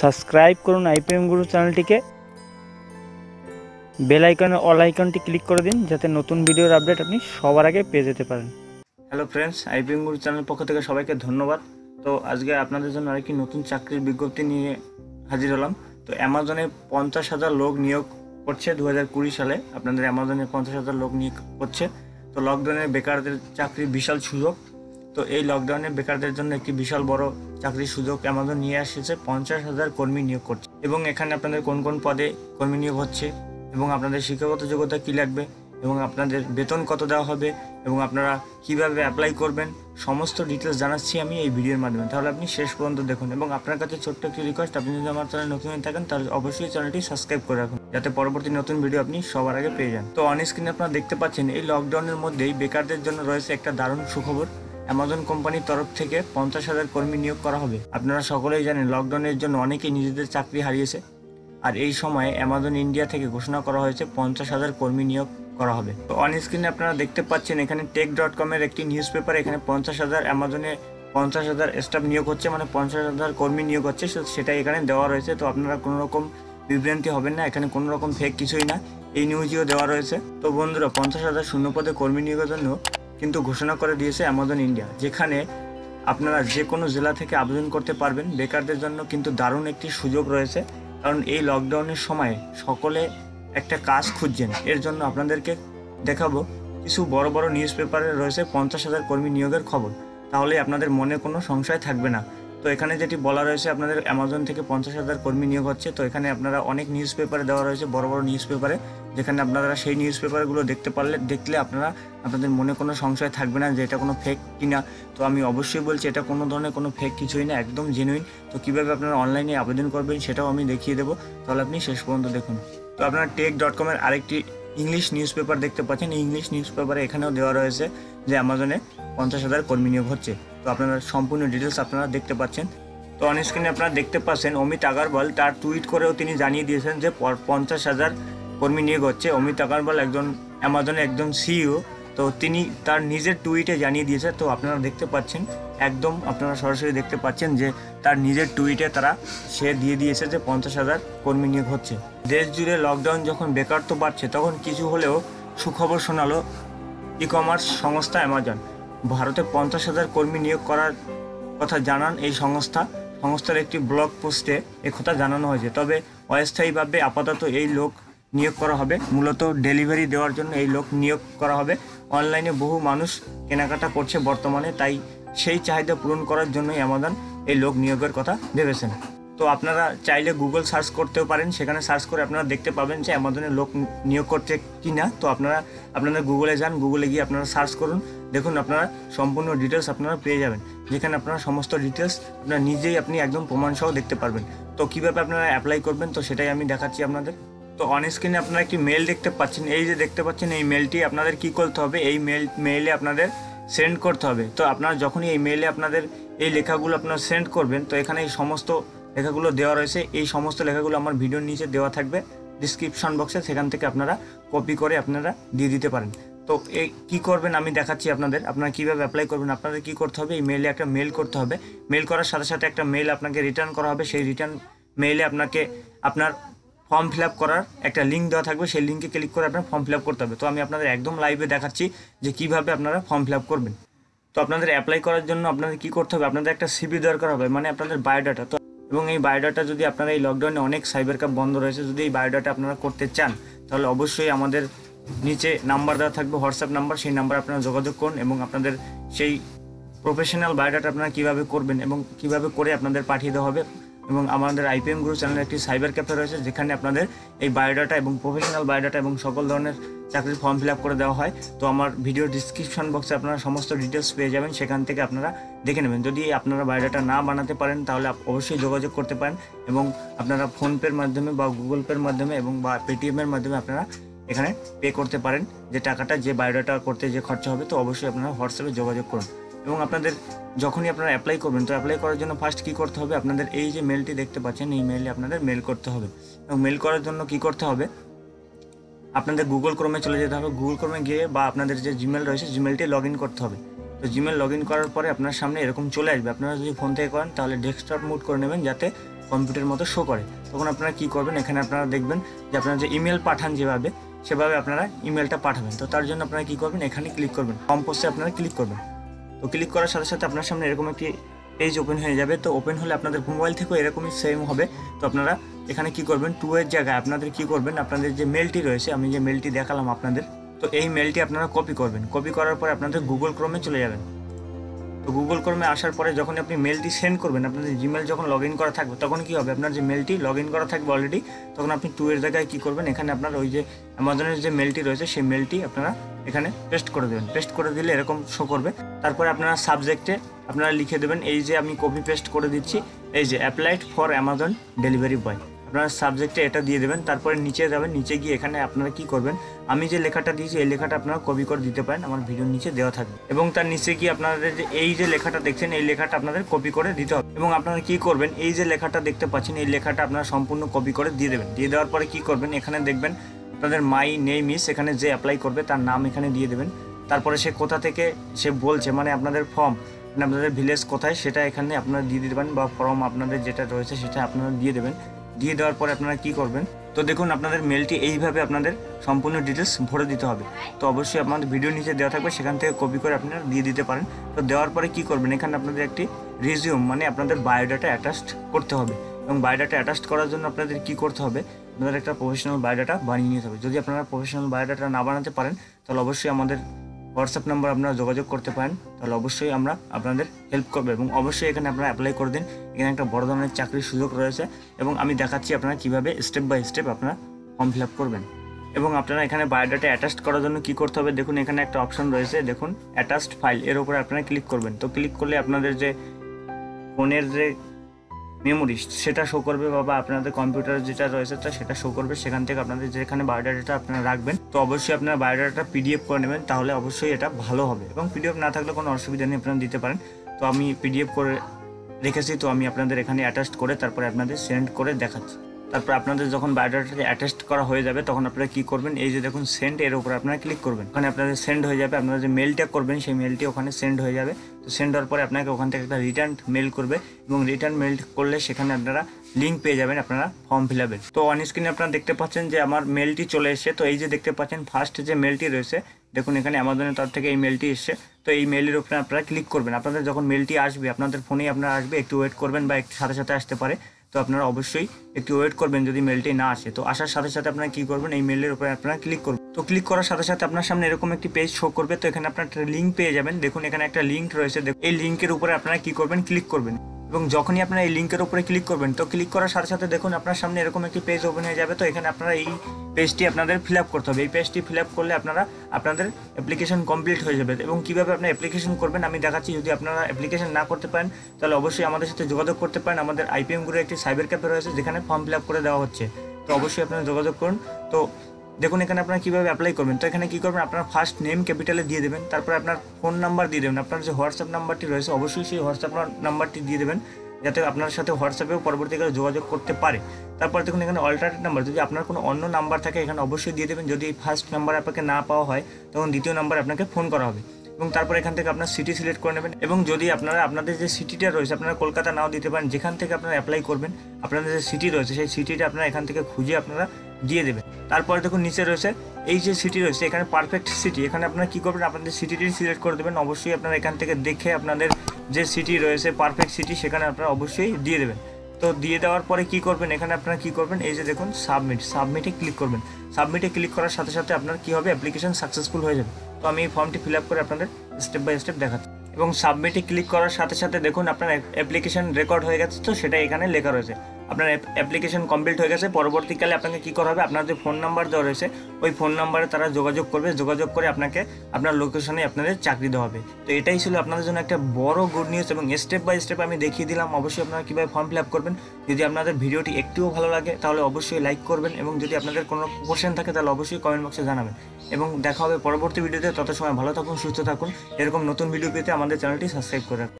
Subscribe করুন IPM গুরু চ্যানেলটিকে, bell আইকনের অল আইকনটি ক্লিক করে দিন যাতে নতুন ভিডিওর আপডেট আপনি সবার আগে পেয়ে যেতে পারেন। হ্যালো ফ্রেন্ডস, আইপিএম গুরু চ্যানেল পক্ষ থেকে সবাইকে ধন্যবাদ। তো আজকে আপনাদের জন্য আরেকটি নতুন চাকরির বিজ্ঞপ্তি নিয়ে হাজির হলাম। তো অ্যামাজনে 50,000 লোক নিয়োগ করছে 2020 সালে। আপনাদের অ্যামাজনে 50,000 লোক নিয়োগ করছে। তো লকডাউনে বেকারদের চাকরির বিশাল সুযোগ। তো এই লকডাউনে বেকারদের জন্য একটি বিশাল বড় চাকরির সুযোগ অ্যামাজন নিয়ে এসেছে। 50,000 কর্মী নিয়োগ করছে এবং এখানে আপনাদের কোন কোন পদে কর্মী নিয়োগ হচ্ছে এবং আপনাদের শিক্ষাগত যোগ্যতা কী লাগবে এবং আপনাদের বেতন কত দেওয়া হবে এবং আপনারা কিভাবে অ্যাপ্লাই করবেন, সমস্ত ডিটেলস জানাচ্ছি আমি এই ভিডিওর মাধ্যমে। তাহলে আপনি শেষ পর্যন্ত দেখুন এবং আপনার কাছে ছোট্ট একটি রিকোয়েস্ট, আপনি যদি আমার চ্যানেল নতুন হয়ে থাকেন তাহলে অবশ্যই চ্যানেলটি সাবস্ক্রাইব করে রাখুন যাতে পরবর্তী নতুন ভিডিও আপনি সবার আগে পেয়ে যান। তো অন স্ক্রিনে আপনারা দেখতে পাচ্ছেন এই লকডাউনের মধ্যেই বেকারদের জন্য রয়েছে একটা দারুণ সুখবর। অ্যামাজন কোম্পানির তরফ থেকে 50,000 কর্মী নিয়োগ করা হবে। আপনারা সকলেই জানেন লকডাউনের জন্য অনেকেই নিজেদের চাকরি হারিয়েছে, আর এই সময়ে অ্যামাজন ইন্ডিয়া থেকে ঘোষণা করা হয়েছে 50,000 কর্মী নিয়োগ করা হবে। তো অন স্ক্রিনে আপনারা দেখতে পাচ্ছেন এখানে টেক.com-এর একটি নিউজ পেপার, এখানে 50,000 অ্যামাজনে 50,000 স্টাফ নিয়োগ হচ্ছে, মানে 50,000 কর্মী নিয়োগ হচ্ছে, সেটাই এখানে দেওয়া রয়েছে। তো আপনারা কোনো রকম বিভ্রান্তি হবেন না, এখানে কোনো রকম ফেক কিছুই না, এই নিউজও দেওয়া রয়েছে। তো বন্ধুরা, 50,000 শূন্যপদে কর্মী নিয়োগের জন্য কিন্তু ঘোষণা করে দিয়েছে অ্যামাজন ইন্ডিয়া, যেখানে আপনারা যে কোনো জেলা থেকে আবেদন করতে পারবেন। বেকারদের জন্য কিন্তু দারুণ একটি সুযোগ রয়েছে, কারণ এই লকডাউনের সময় সকলে একটা কাজ খুঁজছেন। এর জন্য আপনাদেরকে দেখাবো কিছু বড় বড় নিউজ পেপারে রয়েছে 50,000 কর্মী নিয়োগের খবর, তাহলে আপনাদের মনে কোনো সংশয় থাকবে না। তো এখানে যেটি বলা রয়েছে আপনাদের অ্যামাজন থেকে 50,000 কর্মী নিয়োগ হচ্ছে, তো এখানে আপনারা অনেক নিউজ পেপারে দেওয়া রয়েছে, বড় বড় নিউজ পেপারে, যেখানে আপনারা সেই নিউজ পেপারগুলো দেখলে আপনাদের মনে কোনো সংশয় থাকবে না যে এটা কোনো ফেক কিনা। তো আমি অবশ্যই বলছি এটা কোনো ধরনের কোনো ফেক কিছুই না, একদম জেনুইন। তো কীভাবে আপনারা অনলাইনে আবেদন করবেন সেটাও আমি দেখিয়ে দেবো, তাহলে আপনি শেষ পর্যন্ত দেখুন। তো আপনারা টেক.com-এর আরেকটি ইংলিশ নিউজ পেপার দেখতে পাচ্ছেন। এই ইংলিশ নিউজ পেপারে এখানেও দেওয়া রয়েছে যে অ্যামাজনে 50,000 কর্মী নিয়োগ হচ্ছে। তো আপনারা সম্পূর্ণ ডিটেলস আপনারা দেখতে পাচ্ছেন। তো অন স্ক্রিনে আপনারা দেখতে পাচ্ছেন অমিত আগরওয়াল তার টুইট করেও তিনি জানিয়ে দিয়েছেন যে 50,000 কর্মী নিয়োগ হচ্ছে। অমিত আগরওয়াল একজন অ্যামাজনের একজন সিইও, তো তিনি তার নিজের টুইটে জানিয়ে দিয়েছে। তো আপনারা দেখতে পাচ্ছেন, একদম আপনারা সরাসরি দেখতে পাচ্ছেন যে তার নিজের টুইটে সে দিয়ে দিয়েছে যে 50,000 কর্মী নিয়োগ হচ্ছে। দেশ জুড়ে লকডাউন যখন বেকারত্ব বাড়ছে, তখন কিছু হলেও সুখবর শোনালো ই কমার্স সংস্থা অ্যামাজন। ভারতে 50,000 কর্মী নিয়োগ করার কথা জানান এই সংস্থার একটি ব্লগ পোস্টে একথা জানানো হয়েছে। তবে অস্থায়ীভাবে আপাতত এই লোক নিয়োগ করা হবে, মূলত ডেলিভারি দেওয়ার জন্য এই লোক নিয়োগ করা হবে। অনলাইনে বহু মানুষ কেনাকাটা করছে বর্তমানে, তাই সেই চাহিদা পূরণ করার জন্যই অ্যামাজন এই লোক নিয়োগের কথা ভেবেছেন। তো আপনারা চাইলে গুগল সার্চ করতেও পারেন, সেখানে সার্চ করে আপনারা দেখতে পাবেন যে অ্যামাজনের লোক নিয়োগ করছে কি না। তো আপনাদের গুগলে যান, গুগলে গিয়ে আপনারা সার্চ করুন, দেখুন আপনারা সম্পূর্ণ ডিটেলস আপনারা পেয়ে যাবেন, যেখানে আপনারা সমস্ত ডিটেলস আপনারা নিজেই আপনি একদম প্রমাণসহ দেখতে পারবেন। তো কীভাবে আপনারা অ্যাপ্লাই করবেন তো সেটাই আমি দেখাচ্ছি আপনাদের। তো অন স্ক্রিনে আপনারা একটি মেল দেখতে পাচ্ছেন, এই যে দেখতে পাচ্ছেন এই মেলটি আপনাদের কি করতে হবে, এই মেইলে আপনাদের সেন্ড করতে হবে। তো আপনারা যখনই এই মেইলে আপনাদের এই লেখাগুলো আপনারা সেন্ড করবেন, তো এখানে এই সমস্ত লেখাগুলো দেওয়া রয়েছে, এই সমস্ত লেখাগুলো আমার ভিডিওর নিচে দেওয়া থাকবে ডিসক্রিপশন বক্সে, সেখান থেকে আপনারা কপি করে আপনারা দিয়ে দিতে পারেন। তো এই কী করবেন আমি দেখাচ্ছি আপনারা কীভাবে অ্যাপ্লাই করবেন। আপনাদের কী করতে হবে, এই মেইলে একটা মেল করতে হবে। মেল করার সাথে সাথে একটা মেল আপনাকে রিটার্ন করা হবে। সেই রিটার্ন মেইলে আপনাকে আপনার ফর্ম ফিল আপ করার একটা লিঙ্ক দেওয়া থাকবে, সেই লিঙ্কে ক্লিক করে আপনার ফর্ম ফিল আপ করতে হবে। তো আমি আপনাদের একদম লাইভে দেখাচ্ছি যে কীভাবে আপনারা ফর্ম ফিল আপ করবেন। তো আপনাদের অ্যাপ্লাই করার জন্য আপনাদের কী করতে হবে, আপনাদের একটা সিভি দরকার হবে, মানে আপনাদের বায়োডাটা। তো এবং এই বায়োডাটা যদি আপনারা এই লকডাউনে অনেক সাইবার ক্যাফে বন্ধ রয়েছে, যদি এই বায়োডাটা আপনারা করতে চান তাহলে অবশ্যই আমাদের নিচে নাম্বার দেওয়া থাকবে, হোয়াটসঅ্যাপ নাম্বার, সেই নাম্বারে আপনারা যোগাযোগ করুন এবং আপনাদের সেই প্রফেশনাল বায়োডাটা আপনারা কীভাবে করবেন এবং কীভাবে করে আপনাদের পাঠিয়ে দেওয়া হবে। এবং আমাদের আইপিএম গুরু চ্যানেলে একটি সাইবার ক্যাফে রয়েছে, যেখানে আপনাদের এই বায়োডাটা এবং প্রফেশনাল বায়োডাটা এবং সকল ধরনের চাকরির ফর্ম ফিল আপ করে দেওয়া হয়। তো আমার ভিডিও ডিসক্রিপশন বক্সে আপনারা সমস্ত ডিটেলস পেয়ে যাবেন, সেখান থেকে আপনারা দেখে নেবেন। যদি আপনারা বায়োডাটা না বানাতে পারেন তাহলে অবশ্যই যোগাযোগ করতে পারেন এবং আপনারা ফোনপের মাধ্যমে বা গুগল পের মাধ্যমে এবং বা পেটিএমের মাধ্যমে আপনারা এখানে পে করতে পারেন যে টাকাটা, যে বায়োডাটা করতে যে খরচা হবে। তো অবশ্যই আপনারা হোয়াটসঅ্যাপে যোগাযোগ করুন। এবং আপনাদের যখনই আপনারা অ্যাপ্লাই করবেন, তো অ্যাপ্লাই করার জন্য ফার্স্ট কী করতে হবে, আপনাদের এই যে মেলটি দেখতে পাচ্ছেন এই মেইলে আপনাদের মেল করতে হবে। এবং মেল করার জন্য কী করতে হবে, আপনাদের গুগল ক্রোমে চলে যেতে হবে। গুগল ক্রোমে গিয়ে বা আপনাদের যে জিমেল রয়েছে জিমেলটি লগ ইন করতে হবে। তো জিমেল লগ ইন করার পরে আপনার সামনে এরকম চলে আসবে। আপনারা যদি ফোন থেকে করেন তাহলে ডেস্কটপ মোড করে নেবেন যাতে কম্পিউটার মতো শো করে। তখন আপনারা কী করবেন, এখানে আপনারা দেখবেন যে আপনারা যে ইমেল পাঠান সেভাবে আপনারা ইমেলটা পাঠাবেন। তো তার জন্য আপনারা কী করবেন, এখানে ক্লিক করবেন, কম্পোজে আপনারা ক্লিক করবেন। তো ক্লিক করার সাথে সাথে আপনার সামনে এরকম একটি পেজ ওপেন হয়ে যাবে। তো ওপেন হলে আপনাদের মোবাইল থেকেও এরকমই সেম হবে। তো আপনারা এখানে কি করবেন, টু এর জায়গায় আপনাদের কি করবেন, আপনাদের যে মেলটি রয়েছে, আমি যে মেলটি দেখালাম আপনাদের, তো এই মেলটি আপনারা কপি করবেন। কপি করার পরে আপনাদের গুগল ক্রোমে চলে যাবেন। তো গুগল ক্রোমে আসার পরে যখন আপনি মেলটি সেন্ড করবেন, আপনাদের জিমেল যখন লগ ইন করা থাকবে তখন কী হবে, আপনার যে মেলটি লগ ইন করা থাকবে অলরেডি, তখন আপনি টু এর জায়গায় কী করবেন, এখানে আপনার ওই যে অ্যামাজনের যে মেলটি রয়েছে সেই মেলটি আপনারা এখানে পেস্ট করে দেবেন। পেস্ট করে দিলে এরকম শো করবে। তারপরে আপনারা সাবজেক্টে আপনারা লিখে দেবেন, এই যে আমি কপি পেস্ট করে দিচ্ছি, এই যে applied for Amazon delivery boy, আপনারা সাবজেক্টে এটা দিয়ে দেবেন। তারপরে নিচে যাবেন, নিচে গিয়ে এখানে আপনারা কি করবেন, আমি যে লেখাটা দিয়েছি এই লেখাটা আপনারা কপি করে দিতে পারেন, আমার ভিডিওর নিচে দেওয়া থাকবে। এবং তার নিচে গিয়ে আপনাদের যে এই যে লেখাটা দেখছেন এই লেখাটা আপনাদের কপি করে দিতে হবে। এবং আপনারা কি করবেন, এই যে লেখাটা দেখতে পাচ্ছেন এই লেখাটা আপনারা সম্পূর্ণ কপি করে দিয়ে দেবেন। দিয়ে দেওয়ার পরে কি করবেন, এখানে দেখবেন আপনাদের মাই নেম ইস, এখানে যে অ্যাপ্লাই করবে তার নাম এখানে দিয়ে দেবেন। তারপরে সে কোথা থেকে সে বলছে, মানে আপনাদের ফর্ম, মানে আপনাদের ভিলেজ কোথায় সেটা এখানে আপনারা দিয়ে দেবেন, বা ফর্ম আপনাদের যেটা রয়েছে সেটা আপনারা দিয়ে দেবেন। দিয়ে দেওয়ার পরে আপনারা কি করবেন, তো দেখুন আপনাদের মেলটি এইভাবে আপনাদের সম্পূর্ণ ডিটেলস ভরে দিতে হবে। তো অবশ্যই আপনাদের ভিডিও নিচে দেওয়া থাকবে, সেখান থেকে কপি করে আপনারা দিয়ে দিতে পারেন। তো দেওয়ার পরে কি করবেন, এখানে আপনাদের একটি রিজিউম মানে আপনাদের বায়োডাটা অ্যাটাচড করতে হবে। এবং বায়োডাটা অ্যাটাচড করার জন্য আপনাদের কি করতে হবে, আপনাদের একটা প্রফেশনাল বায়োডাটা বানিয়ে নিতে হবে। যদি আপনারা প্রফেশনাল বায়োডাটা না বানাতে পারেন তাহলে অবশ্যই আমাদের হোয়াটসঅ্যাপ নাম্বার আপনারা যোগাযোগ করতে পারেন, তাহলে অবশ্যই আমরা আপনাদের হেল্প করবো। এবং অবশ্যই এখানে আপনারা অ্যাপ্লাই করে দিন, এখানে একটা বড় ধরনের চাকরির সুযোগ রয়েছে। এবং আমি দেখাচ্ছি আপনারা কীভাবে স্টেপ বাই স্টেপ আপনারা ফর্ম ফিল আপ করবেন। এবং আপনারা এখানে বায়োডাটা অ্যাটাচড করার জন্য কী করতে হবে, দেখুন এখানে একটা অপশন রয়েছে, দেখুন অ্যাটাচড ফাইল, এর উপরে আপনারা ক্লিক করবেন। তো ক্লিক করলে আপনাদের যে ফোনের যে মেমোরি সেটা শো করবে, বা আপনাদের কম্পিউটার যেটা রয়েছে সেটা শো করবে। সেখান থেকে আপনাদের যেখানে বায়োডাটাটা আপনারা রাখবেন, তো অবশ্যই আপনারা বায়োডাটাটা পিডিএফ করে নেবেন, তাহলে অবশ্যই এটা ভালো হবে। এবং পিডিএফ না থাকলে কোনো অসুবিধা নেই, আপনারা দিতে পারেন। তো আমি পিডিএফ করে রেখেছি, তো আমি আপনাদের এখানে অ্যাটাচড করে তারপরে আপনাদের সেন্ড করে দেখাচ্ছি। তারপর আপনাদের যখন বায়োডাটাটা অ্যাটাচড করা হয়ে যাবে তখন আপনারা কী করবেন, এই যে দেখুন সেন্ড, এর উপর আপনারা ক্লিক করবেন। ওখানে আপনাদের সেন্ড হয়ে যাবে, আপনারা যে মেলটা করবেন সেই মেলটি ওখানে সেন্ড হয়ে যাবে। তো সেন্ড হওয়ার পরে আপনাকে ওখান থেকে একটা রিটার্ন মেল করবে, এবং রিটার্ন মেল করলে সেখানে আপনারা লিঙ্ক পেয়ে যাবেন আপনারা ফর্ম ফিল আপের। তো অন স্ক্রিনে আপনারা দেখতে পাচ্ছেন যে আমার মেলটি চলে এসেছে। তো এই যে দেখতে পাচ্ছেন ফার্স্ট যে মেলটি রয়েছে, দেখুন এখানে অ্যামাজনের তরফ থেকে এই মেলটি এসছে। তো এই মেলের উপরে আপনারা ক্লিক করবেন। আপনাদের যখন মেলটি আসবে আপনাদের ফোনেই আপনারা আসবে, একটু ওয়েট করবেন, বা একটু সাথে সাথে আসতে পারে। তো আপনারা অবশ্যই একটু ওয়েট করবেন যদি মেলটি না আসে। তো আসার সাথে সাথে আপনারা কী করবেন, এই মেলের উপরে আপনারা ক্লিক করবেন। তো ক্লিক করার সাথে সাথে আপনার সামনে এরকম একটি পেজ শো করবে। তো এখানে আপনার একটা লিঙ্ক পেয়ে যাবেন, দেখুন এখানে একটা লিঙ্ক রয়েছে, এই লিঙ্কের উপরে আপনারা কী করবেন, ক্লিক করবেন। এবং যখনই আপনারা এই লিঙ্কের উপরে ক্লিক করবেন, তো ক্লিক করার সাথে সাথে দেখুন আপনার সামনে এরকম একটি পেজ ওপেন হয়ে যাবে। তো এখানে আপনারা এই পেজটি আপনাদের ফিল আপ করতে হবে। এই পেজটি ফিল আপ করলে আপনাদের অ্যাপ্লিকেশন কমপ্লিট হয়ে যাবে। এবং কীভাবে আপনার অ্যাপ্লিকেশন করবেন আমি দেখাচ্ছি। যদি আপনারা অ্যাপ্লিকেশন না করতে পারেন তাহলে অবশ্যই আমাদের সাথে যোগাযোগ করতে পারেন। আমাদের IPM গ্রুপে একটি সাইবার ক্যাফে রয়েছে যেখানে ফর্ম ফিল আপ করে দেওয়া হচ্ছে। তো অবশ্যই আপনারা যোগাযোগ করুন। তো দেখুন এখানে আপনারা কীভাবে অ্যাপ্লাই করবেন। তো এখানে কী করবেন, আপনার ফার্স্ট নেম ক্যাপিটালে দিয়ে দেবেন, তারপর আপনার ফোন নাম্বার দিয়ে দেবেন। আপনার যে হোয়াটসঅ্যাপ নাম্বারটি রয়েছে অবশ্যই সেই হোয়াটসঅ্যাপ নাম্বারটি দিয়ে দেবেন, যাতে আপনার সাথে হোয়াটসঅ্যাপেও পরবর্তীকালে যোগাযোগ করতে পারে। তারপর দেখুন এখানে অল্টারনেট নাম্বার, যদি আপনার কোনো অন্য নাম্বার থাকে এখানে অবশ্যই দিয়ে দেবেন। যদি ফার্স্ট নাম্বার আপনাকে না পাওয়া হয় তখন দ্বিতীয় নাম্বার আপনাকে ফোন করা হবে। এবং তারপর এখান থেকে আপনার সিটি সিলেক্ট করে নেবেন। এবং যদি আপনাদের যে সিটিটা রয়েছে, আপনারা কলকাতা নাও দিতে পারেন, যেখান থেকে আপনারা অ্যাপ্লাই করবেন আপনাদের যে সিটি রয়েছে সেই সিটিটা আপনারা এখান থেকে খুঁজে আপনারা দিয়ে দেবেন। তারপরে দেখুন নিচে রয়েছে এই যে সিটি রয়েছে, এখানে পারফেক্ট সিটি, এখানে আপনারা কী করবেন, আপনাদের সিটিটি সিলেক্ট করে দেবেন। অবশ্যই আপনারা এখান থেকে দেখে আপনাদের যে সিটি রয়েছে পারফেক্ট সিটি সেখানে আপনারা অবশ্যই দিয়ে দেবেন। তো দিয়ে দেওয়ার পরে কী করবেন, এখানে আপনারা কী করবেন, এই যে দেখুন সাবমিটে ক্লিক করবেন। সাবমিটে ক্লিক করার সাথে সাথে আপনার কী হবে, অ্যাপ্লিকেশন সাকসেসফুল হয়ে যাবে। তো আমি এই ফর্মটি ফিল আপ করে আপনাদের স্টেপ বাই স্টেপ দেখাচ্ছি। এবং সাবমিটে ক্লিক করার সাথে সাথে দেখুন আপনার অ্যাপ্লিকেশন রেকর্ড হয়ে গেছে। তো সেটা এখানে লেখা রয়েছে আপনার অ্যাপ্লিকেশন কমপ্লিট হয়ে গেছে। পরবর্তীকালে আপনাকে কী করা হবে, আপনার যে ফোন নাম্বার দেওয়া রয়েছে ওই ফোন নাম্বারে তারা যোগাযোগ করবে, যোগাযোগ করে আপনাকে আপনার লোকেশনে আপনাদের চাকরি দেওয়া হবে। তো এটাই ছিল আপনাদের জন্য একটা বড় গুড নিউজ। এবং স্টেপ বাই স্টেপ আমি দেখিয়ে দিলাম অবশ্যই আপনারা কীভাবে ফর্ম ফিল আপ করবেন। যদি আপনাদের ভিডিওটি একটুও ভালো লাগে তাহলে অবশ্যই লাইক করবেন, এবং যদি আপনাদের কোনো কোশ্চেন থাকে তাহলে অবশ্যই কমেন্ট বক্সে জানাবেন। এবং দেখা হবে পরবর্তী ভিডিওতে। তত সময় ভালো থাকুন, সুস্থ থাকুন। এরকম নতুন ভিডিও পেতে আমাদের চ্যানেলটি সাবস্ক্রাইব করে রাখুন।